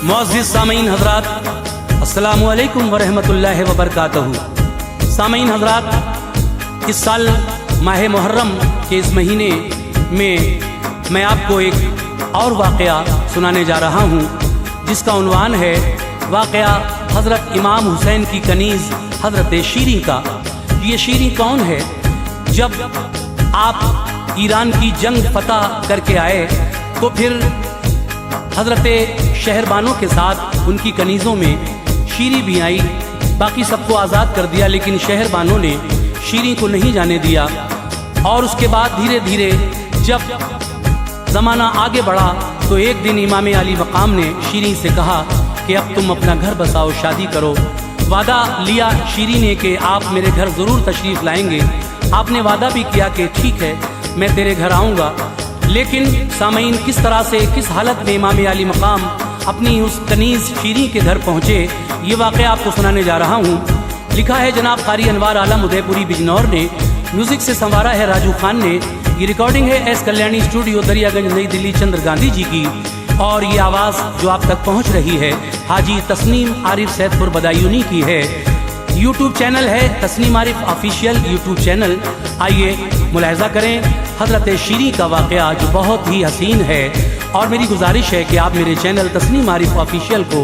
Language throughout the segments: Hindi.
मुअज़्ज़िज़ सामीन हज़रात, अस्सलामु अलैकुम व रहमतुल्लाहि व बरकातहू। सामीन हज़रात, इस साल माह मुहर्रम के इस महीने में मैं आपको एक और वाक़या सुनाने जा रहा हूँ, जिसका उन्वान है वाक़या हज़रत इमाम हुसैन की कनीज़ हज़रत शीरीं का। ये शीरीं कौन है? जब आप ईरान की जंग फतह करके आए तो फिर हज़रत शहरबानों के साथ उनकी कनीज़ों में शीरीं भी आई। बाकी सबको आज़ाद कर दिया, लेकिन शहरबानों ने शीरीं को नहीं जाने दिया। और उसके बाद धीरे धीरे जब ज़माना आगे बढ़ा तो एक दिन इमाम अली मकाम ने शीरीं से कहा कि अब तुम अपना घर बसाओ, शादी करो। वादा लिया शीरीं ने कि आप मेरे घर ज़रूर तशरीफ़ लाएंगे। आपने वादा भी किया कि ठीक है, मैं तेरे घर आऊँगा। लेकिन सामीन, किस तरह से, किस हालत में इमाम अली मकाम अपनी उस कनीज़ शीरीं के घर पहुँचे, ये वाक़या आपको सुनाने जा रहा हूँ। लिखा है जनाब कारी अनवार आलम उदयपुरी बिजनौर ने, म्यूज़िक से संवारा है राजू खान ने। ये रिकॉर्डिंग है एस कल्याणी स्टूडियो, दरियागंज, नई दिल्ली, चंद्र गांधी जी की। और ये आवाज़ जो आप तक पहुँच रही है हाजी तस्नीम आरिफ सैदपुर बदायूनी की है। यूट्यूब चैनल है Tasneem Arif official YouTube channel. आइए मुलाहिज़ा करें हज़रत शीरीं का वाक़या जो बहुत ही हसीन है। और मेरी गुजारिश है कि आप मेरे चैनल तस्नीम आरिफ ऑफिशियल को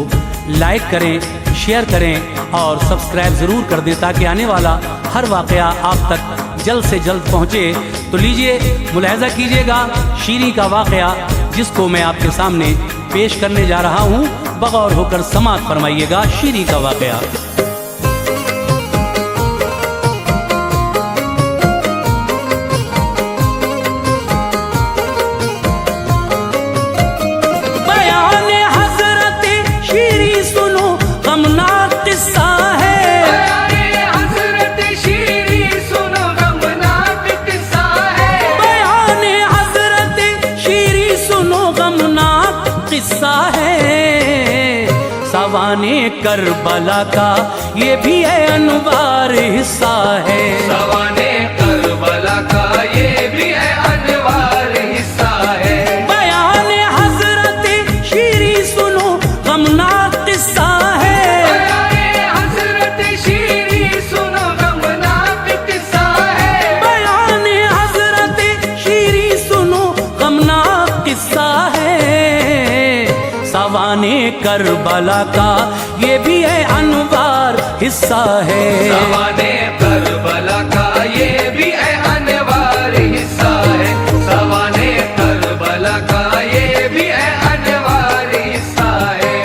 लाइक करें, शेयर करें और सब्सक्राइब ज़रूर कर दें, ताकि आने वाला हर वाक़या आप तक जल्द से जल्द पहुँचे। तो लीजिए मुलाहिज़ा कीजिएगा शीरीं का वाक़या, जिसको मैं आपके सामने पेश करने जा रहा हूँ। बगौर होकर समाअत फरमाइएगा शीरीं का वाक़या। सवाने करबला का ये भी है अनवार हिस्सा है। सवाने करबला का ये भी है अनवार हिस्सा है। बयान हज़रत शीरीं सुनो गमनाक किस्सा है। बयान हज़रत शीरीं सुनो गमनाक किस्सा है। बयान हज़रत शीरीं सुनो गमनाक किस्सा है। सवाने करबला का ये भी है अनवार हिस्सा है। सवाने करबला का ये भी है अनवार हिस्सा है। सवाने करबला का ये भी है अनवार हिस्सा है।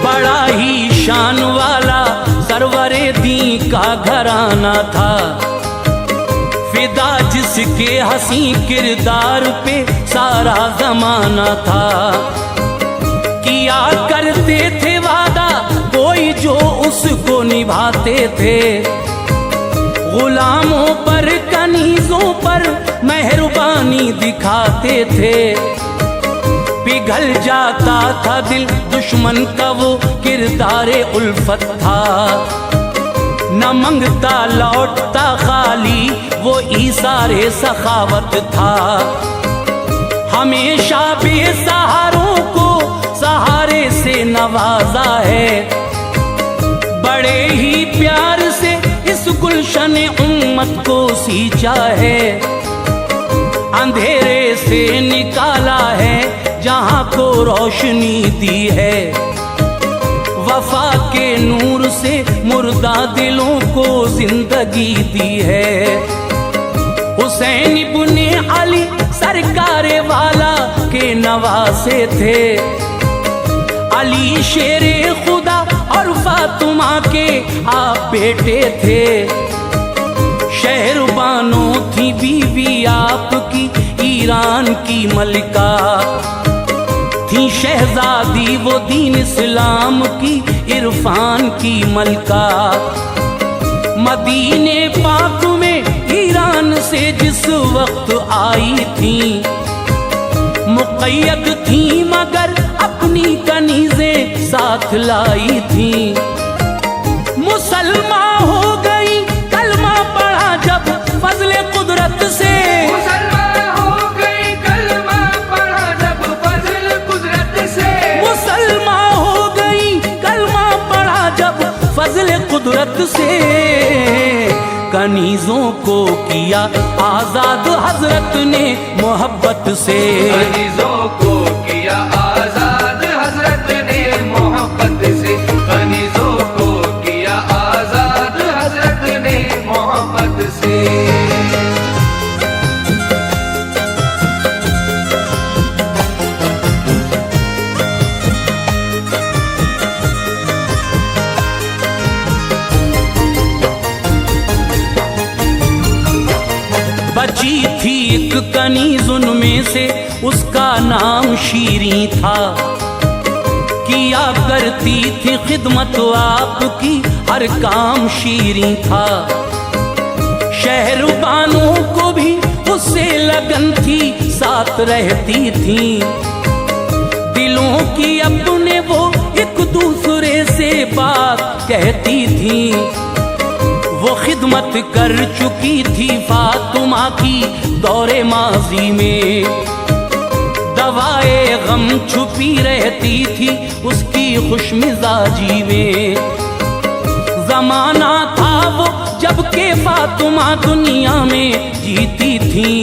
बड़ा ही शान वाला सरवरे दी का घराना था। फिदा जिसके हंसी किरदार पे सारा जमाना था। किया करते थे वादा कोई जो उसको निभाते थे। गुलामों पर कनीज़ों पर मेहरबानी दिखाते थे। पिघल जाता था दिल दुश्मन का वो किरदारे उल्फत था। न मंगता लौटता खाली वो ईसारे सखावत था। हमेशा बेसहारों को सहारे से नवाजा है। बड़े ही प्यार से इस गुलशन उम्मत को सींचा है। अंधेरे से निकाला है जहाँ को रोशनी दी है। वफा के नूर से मुर्दा दिलों को जिंदगी दी है। हुसैन इब्ने अली सरकारे वाला के नवासे थे। अली शेरे खुदा और फातिमा के आप बेटे थे। शहरबानों थी बीवी आपकी ईरान की मलिका। थी शहजादी वो दीन इस्लाम की, इरफान की मलका। मदीने पाक में ईरान से जिस वक्त आई थी, मुक़य्यद थी मगर अपनी कनीज़ें साथ लाई थी। मुसलमान हो गई कलमा पढ़ा जब फजले कुदरत से, मुसलमान हो गई कलमा पढ़ा जब फजल कुदरत से, मुसलमान हो गई कलमा पढ़ा जब फजले कुदरत से। कनीज़ों को किया आज़ाद हजरत ने मोहब्बत से, कनीज़ों को किया आजाद हजरत ने मोहब्बत से, कनीज़ों को किया आजाद हजरत ने मोहब्बत से। बची थी एक कनीज़ उनमें से, उसका नाम शीरीं था। किया करती थी खिदमत आपकी, हर काम शीरीं था। शहरबानों को भी उससे लगन थी, साथ रहती थी। दिलों की अपने वो एक दूसरे से बात कहती थी। वो खिदमत कर चुकी थी फातिमा की दौरे माजी में, दवाए गम छुपी रहती थी उसकी खुशमिजाजी में। जमाना था वो जबकि फातिमा दुनिया में जीती थी।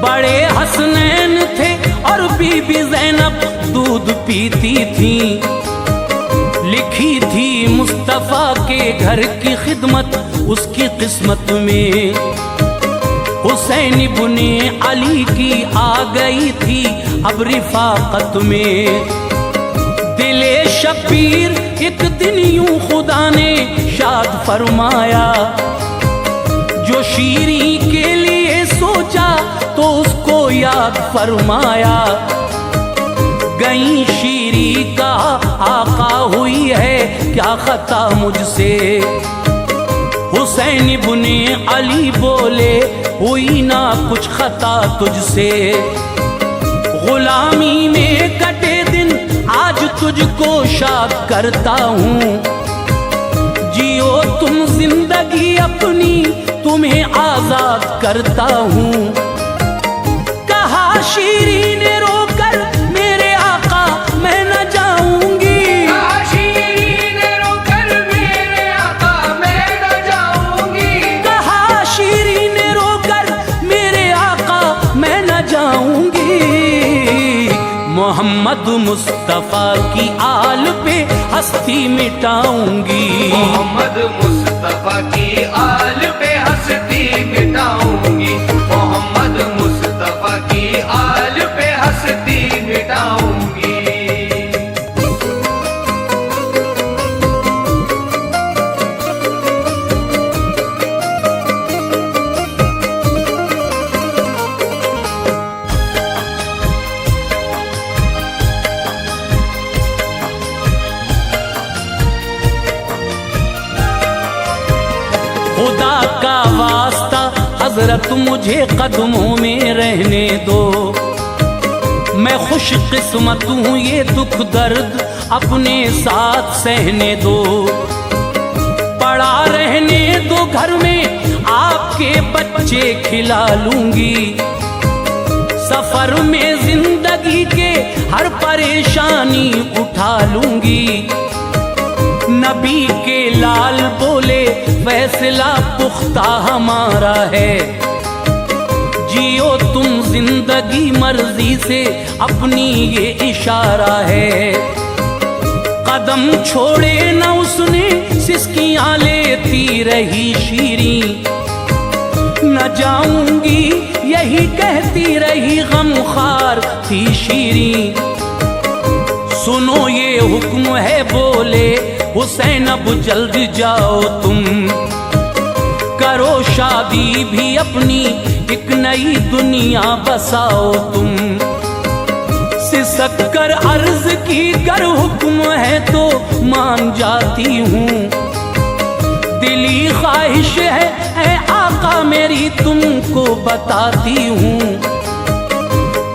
बड़े हसनैन थे और बीबी ज़ैनब दूध पीती थी। लिखी थी मुस्तफ़ा के घर की खिदमत उसकी किस्मत में। हुसैन इब्ने अली की आ गई थी अब रिफाकत में। दिले शबीर एक दिन यूं खुदा ने शाद फरमाया, जो शीरीं के लिए सोचा तो उसको याद फरमाया। गई शीरीं का आका हुई है क्या खता मुझसे। हुसैन इब्ने अली बोले हुई ना कुछ खता तुझसे। गुलामी में कटे दिन आज तुझको शाद करता हूँ। जियो तुम जिंदगी अपनी तुम्हें आजाद करता हूँ। कहा शीरीं ने रोकर मेरे आका मैं न जाऊंगी। कहा शीरीं ने रोकर मेरे आका मैं न जाऊंगी। कहा शीरीं ने रोकर मेरे आका मैं न जाऊंगी। मोहम्मद मुस्तफ़ा की आल पे हस्ती मिटाऊंगी। मोहम्मद मुस्तफ़ा की आल पे हस्ती मिटाऊंगी। मोहम्मद मुस्तफ़ा की आल पे हस्ती मिटाऊंगी। खुदा का वास्ता हजरत मुझे कदमों में रहने दो। मैं खुश किस्मत हूँ ये दुख दर्द अपने साथ सहने दो। पड़ा रहने दो घर में आपके बच्चे खिला लूंगी। सफर में जिंदगी के हर परेशानी उठा लूंगी। नबी के लाल बोले फैसला पुख्ता हमारा है। जियो तुम जिंदगी मर्जी से अपनी ये इशारा है। कदम छोड़े न उसने सिसकियां लेती रही शीरीं। न जाऊंगी यही कहती रही गमखार थी शीरीं। सुनो ये हुक्म है बोले हुसैन अब जल्द जाओ तुम। करो शादी भी अपनी एक नई दुनिया बसाओ तुम। सिसक सिसक कर अर्ज की, कर हुक्म है तो मान जाती हूँ। दिली ख्वाहिश है ऐ आका मेरी तुमको बताती हूँ।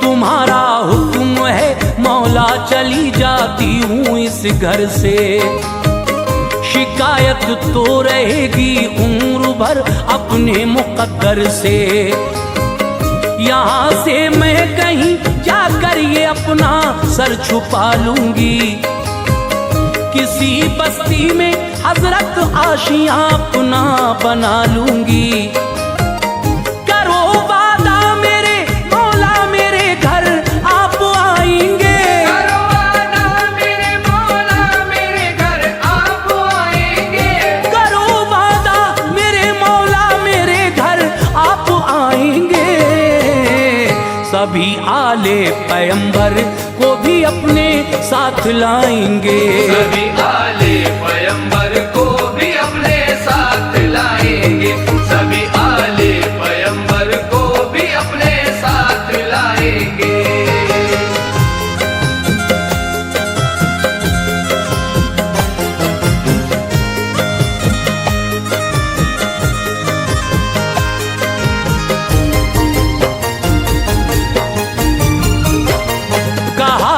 तुम्हारा हुक्म है मौला चली जाती हूँ इस घर से। शिकायत तो रहेगी उम्र भर अपने मुक़द्दर से। यहाँ से मैं कहीं जाकर ये अपना सर छुपा लूंगी। किसी बस्ती में हजरत आशियां अपना बना लूंगी। करो वादा मेरे मौला मेरे घर आप आएंगे। करो वादा मेरे मौला मेरे घर आप आएंगे। करो वादा मेरे मौला मेरे घर आप आएंगे। सभी आले पैगंबर को भी अपने साथ लाएंगे। सभी आले पैगंबर को भी अपने साथ लाएंगे। सभी आले पैगंबर को भी अपने साथ लाएंगे।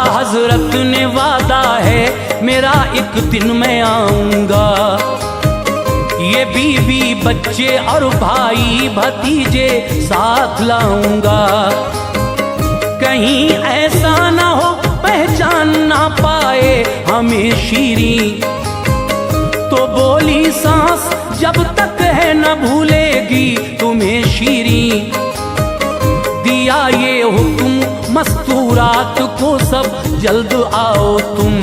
हजरत ने वादा है मेरा एक दिन मैं आऊंगा। ये बीवी बच्चे और भाई भतीजे साथ लाऊंगा। कहीं ऐसा ना हो पहचान ना पाए हमें शीरी। तो बोली सांस जब तक है न भूलेगी तुम्हें शीरी। दिया ये हुक्म मस्तूरात को सब जल्द आओ तुम।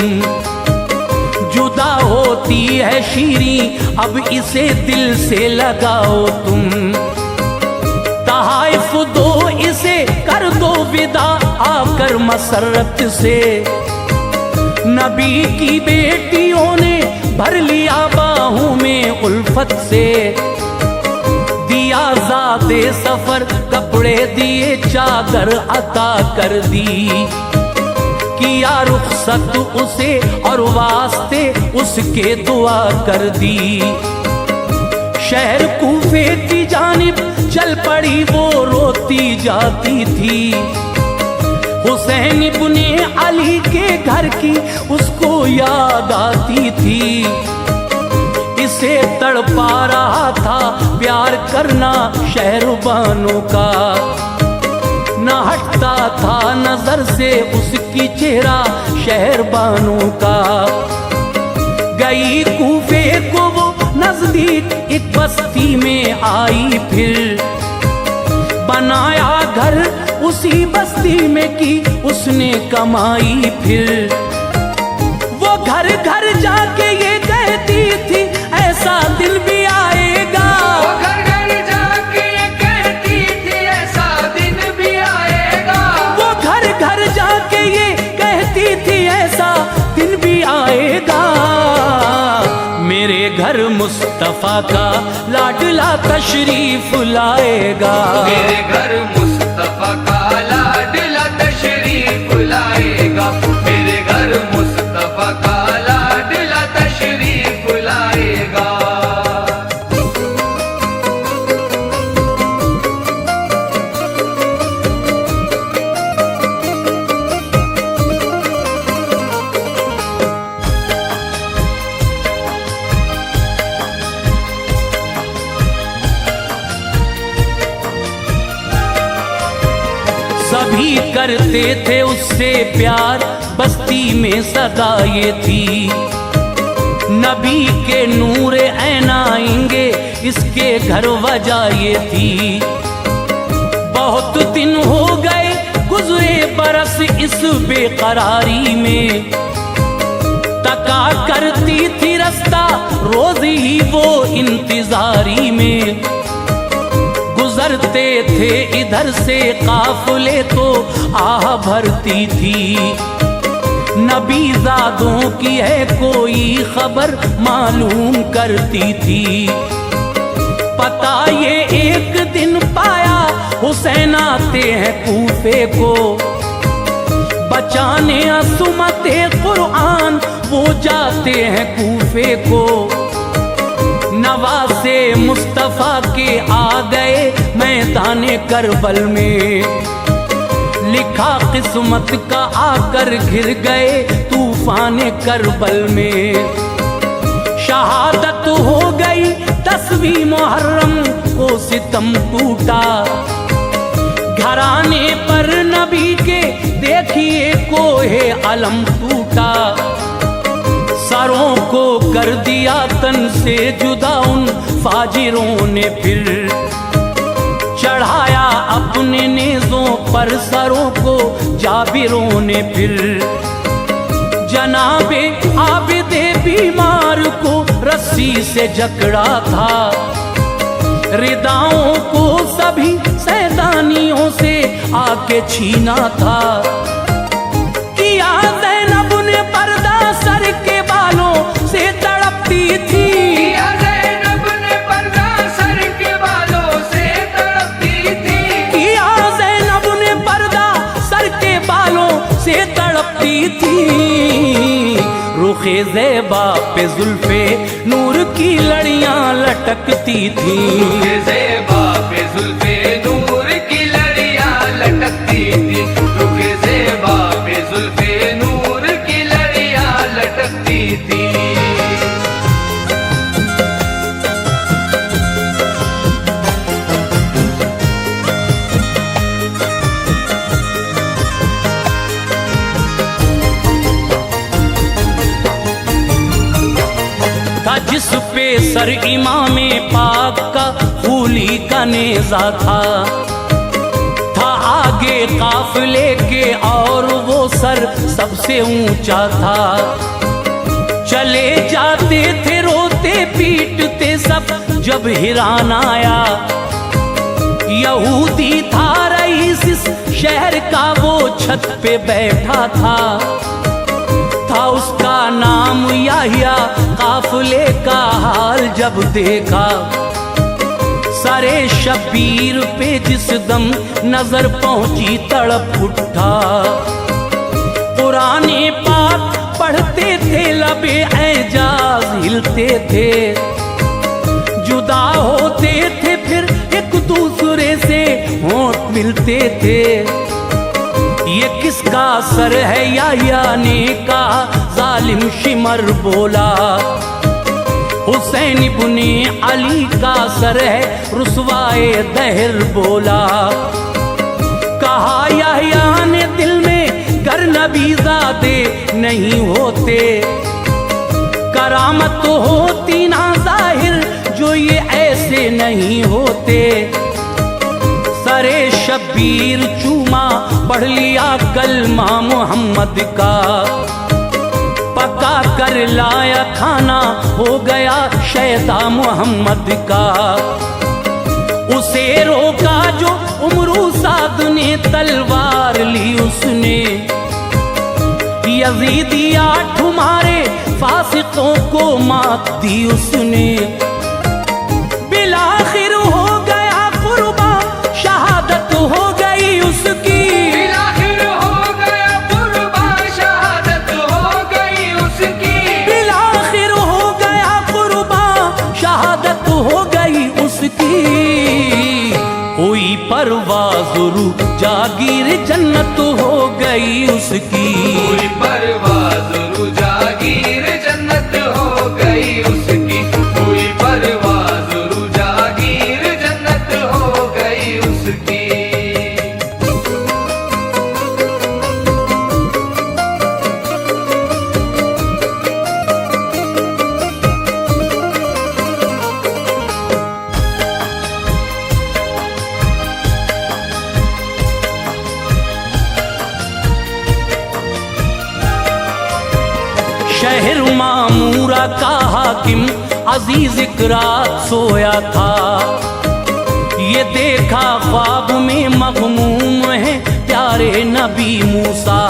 जुदा होती है शीरी अब इसे दिल से लगाओ तुम। तहाइफ दो इसे कर दो विदा आकर मसरत से। नबी की बेटियों ने भर लिया बाहों में उल्फत से। दिया ज़ाते सफर कपड़े दिए चादर अता कर दी। किया रुखसत उसे और वास्ते उसके दुआ कर दी। शहर कूफे की जानिब चल पड़ी वो रोती जाती थी। हुसैन इब्ने अली के घर की उसको याद आती थी। इसे तड़पा रहा था प्यार करना शहरबानों का। न हटता था नजर से उसकी चेहरा शहरबानों का। गई कूफे को वो नजदीक एक बस्ती में आई। फिर बनाया घर उसी बस्ती में की उसने कमाई। फिर वो घर घर जाके ये कहती थी ऐसा दिन भी आएगा। वो घर घर जाके ये कहती थी ऐसा दिन भी आएगा। वो घर घर जाके ये कहती थी ऐसा दिन भी आएगा। मेरे घर मुस्तफा का लाडला तशरीफ लाएगा। मेरे घर मुस्तफा का लाडला तशरीफ लाएगा। मेरे घर मुस्तफा का लाडला तशरीफ लाएगा। सभी करते थे उससे प्यार बस्ती में सदा ये थी। नबी के नूर ऐन आएंगे इसके घर वजह ये थी। बहुत दिन हो गए गुजरे बरस इस बेकरारी में। तका करती थी रास्ता रोज ही वो इंतजारी में। गुजरते थे इधर से काफिले तो आह भरती थी। नबी ज़ादों की है कोई खबर मालूम करती थी। पता ये एक दिन पाया हुसैन आते हैं कूफे को। बचा पढ़ाने असुमते कुरान वो जाते हैं कूफे को। नवासे मुस्तफ़ा के आ गए मैदाने करबल में, लिखा किस्मत का आकर घिर गए तूफान करबल में। शहादत हो गई 10वीं मुहर्रम को सितम टूटा, घराने पर नबी के देखिए कोहे अलम टूटा। सरों को कर दिया तन से जुदा उन फाजिरों ने, फिर चढ़ाया अपने नेज़ों पर सरों को जाबिरों ने। फिर जनाबे आबिदे बीमार को रस्सी से जकड़ा था, रिदाओं को सभी सैतानियों से आके छीना था। किया ज़ैनब ने पर्दा सर के बालों से तड़पती थी, किया ज़ैनब ने पर्दा सर के बालों से तड़पती थी, किया ज़ैनब ने पर्दा सर के बालों से तड़पती थी। रुखे ज़ेबा पे जुल्फे नूर की लड़ियां लटकती थी, रुखे ज़ेबा पे जुल्फे नूर की लड़ियां लटकती थी, रुखे ज़ेबा पे जुल्फे नूर की लड़ियां लटकती थी। जिस पे सर इमामे पाक का फूली का नेज़ा था आगे काफिले के और वो सर सबसे ऊंचा था। चले जाते थे रोते पीटते सब जब हिरान आया, यहूदी था रईस इस शहर का वो छत पे बैठा था उसका नाम याहिया। काफिले का हाल जब देखा, सरे शबीर पे जिस दम नजर पहुंची तड़प उठा। कुराने पाक पढ़ते थे लबे एजाज हिलते थे, जुदा होते थे फिर एक दूसरे से होंठ मिलते थे। ये किसका सर है याहिया ने कहा, जालिम शिमर बोला। हुसैन इब्ने अली का सर है रुसवाए दहर बोला। कहा याहिया ने दिल में गर नबीज़ादे नहीं होते, करामत तो होती ना जाहिर जो ये ऐसे नहीं होते। सरे शबीर चूमा पढ़ लिया कलमा मोहम्मद का, पका कर लाया खाना हो गया शैदा मोहम्मद का। उसे रोका जो उमरू साद ने तलवार ली उसने, यजीदिया तुम्हारे फासिकों को मात दी उसने। बिलाखिर हो गया कुर्बा शहादत हो गई उसकी, बिलाखिर हो गया कुर्बा शहादत हो गई उसकी, बिलाखिर हो गया कुर्बा शहादत हो गई उसकी। हुई परवाज़ रूह जागीर जन्नत हो गई उसकी, हुई परवाज़ रूह जागीर जन्नत हो गई उसकी, हुई परवाज़ रूह जागीर जन्नत हो गई उसकी। शहर मामूरा का हाकिम अजीज इकरात सोया था, ये देखा ख्वाब में मग़मूम है प्यारे नबी मूसा।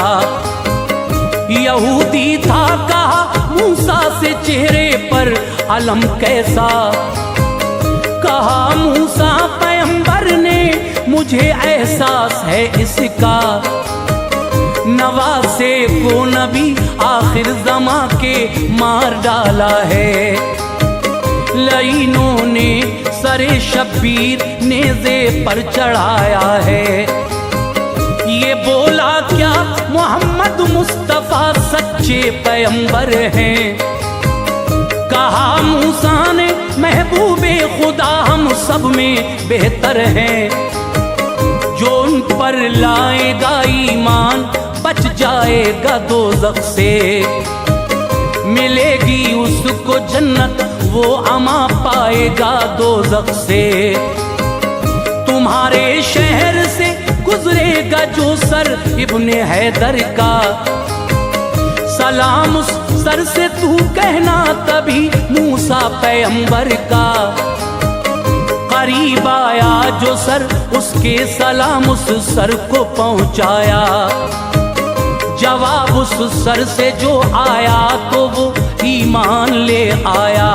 यहूदी था कहा मूसा से चेहरे पर अलम कैसा, कहा मूसा पैगंबर ने मुझे एहसास है इसका। नवासे को नबी आखिर ज़मा के मार डाला है। लाइनों ने सरे शब्बीर नेज़े पर चढ़ाया है। ये बोला क्या मोहम्मद मुस्तफ़ा सच्चे पैगंबर हैं। कहा मूसा ने महबूबे खुदा हम सब में बेहतर हैं। जो उन पर लाएगा ईमान बच जाएगा दोज़ख से। मिलेगी उसको जन्नत वो अमा पाएगा दोज़ख से। तुम्हारे शहर से गुजरेगा जो सर इब्ने हैदर का, सलाम उस सर से तू कहना तभी मूसा पैगंबर का। करीब आया जो सर उसके सलाम उस सर को पहुंचाया। जवाब उस सर से जो आया तो वो ईमान ले आया।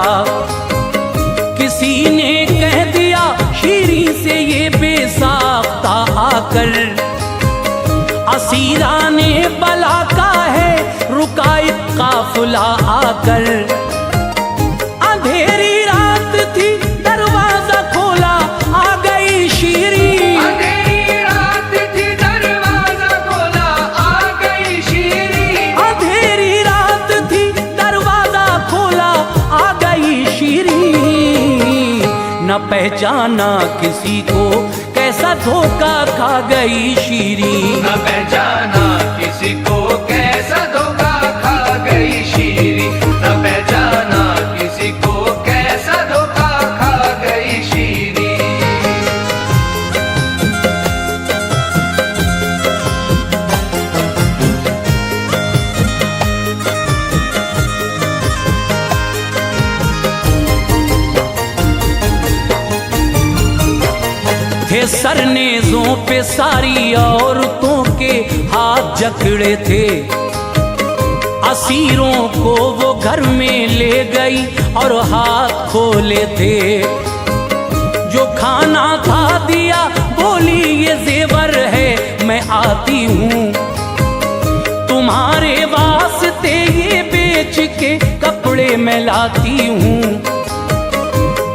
किसी ने कह दिया शीरी से ये बेसाख्ता आकर, असीराने बला का है रुका एक काफिला आकर। अंधेरी रात थी दरवाजा खोला आ गई शीरी। अंधेरी रात थी दरवाजा खोला आ गई शीरी। अंधेरी रात थी दरवाजा खोला आ गई शीरी। न पहचाना किसी को कैसा धोखा खा गई शीरी। न पहचाना किसी को कैसा धोखा खा गई शीरी। न पहचाना किसी को कैसा धोखा खा गई शीरी। थे सरनेज़ों पे सारी औरतों के हाथ जकड़े थे। असीरों को वो घर में ले गई और हाथ खोले थे। जो खाना खा दिया बोली ये जेवर है मैं आती हूँ। तुम्हारे वास्ते ये बेच के कपड़े मैं लाती हूँ।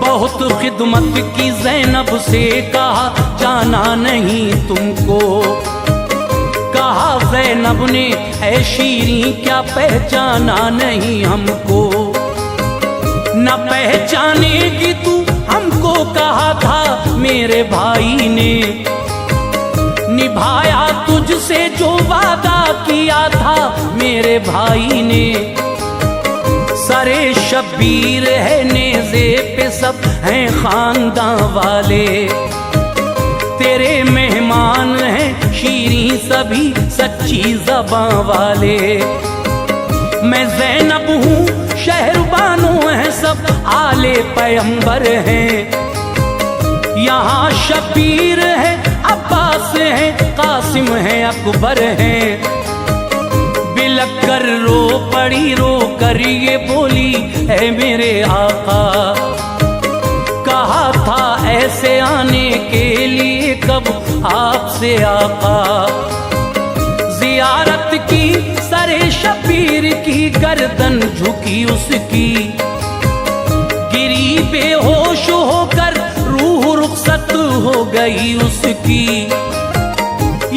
बहुत खिदमत की ज़ैनब से कहा जाना नहीं तुमको। कहा ज़ैनब ने ऐ शीरी क्या पहचाना नहीं हमको। न पहचानेगी तू हमको कहा था मेरे भाई ने। निभाया तुझसे जो वादा किया था मेरे भाई ने। सरे शब्बीर है नेज़े पे सब हैं खानदान वाले। तेरे मेहमान हैं शीरी सभी सच्ची ज़बां वाले। मैं ज़ैनब हूँ शहरबानो हैं सब आले पैगंबर हैं। यहाँ शब्बीर है अब्बास है कासिम है अकबर हैं। बिलक कर रो पड़ी रो कर ये बोली है मेरे आका। कहा था ऐसे आने के लिए कब आपसे आका। जियारत की सरे शब्बीर की गर्दन झुकी उसकी। गिरी बेहोश होकर रूह रुखसत हो गई उसकी।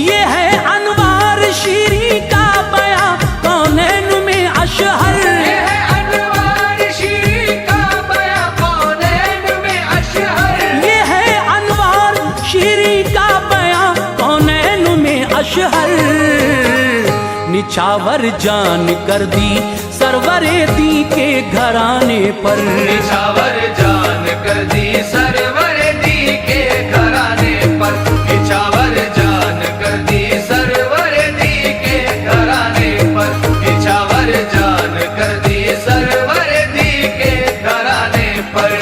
ये है अनवार शीरी का बयां कौनैन में अशहर। ये है अनवार शीरी का बयां कौनैन में अशहर। ये है अनवार शीरी का बयां कौनैन में अशहर। निछावर जान कर दी सरवरे दी के घराने पर। निछावर जान कर दी सरवरे दी के घराने पर। निछावर जान कर दी सरवरे दी के घराने पर। निछावर जान कर दी सरवरे दी के घराने पर।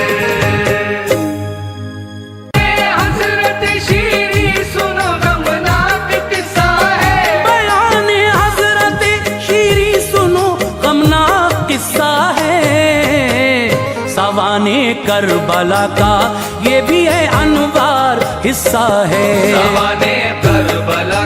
हज़रत शीरी सुनो गमनाक किस्सा है। बयान हज़रत शीरी सुनो गमनाक किस्सा है। सवाने करबला का ये भी है अनवार हिस्सा है। सवाने करबला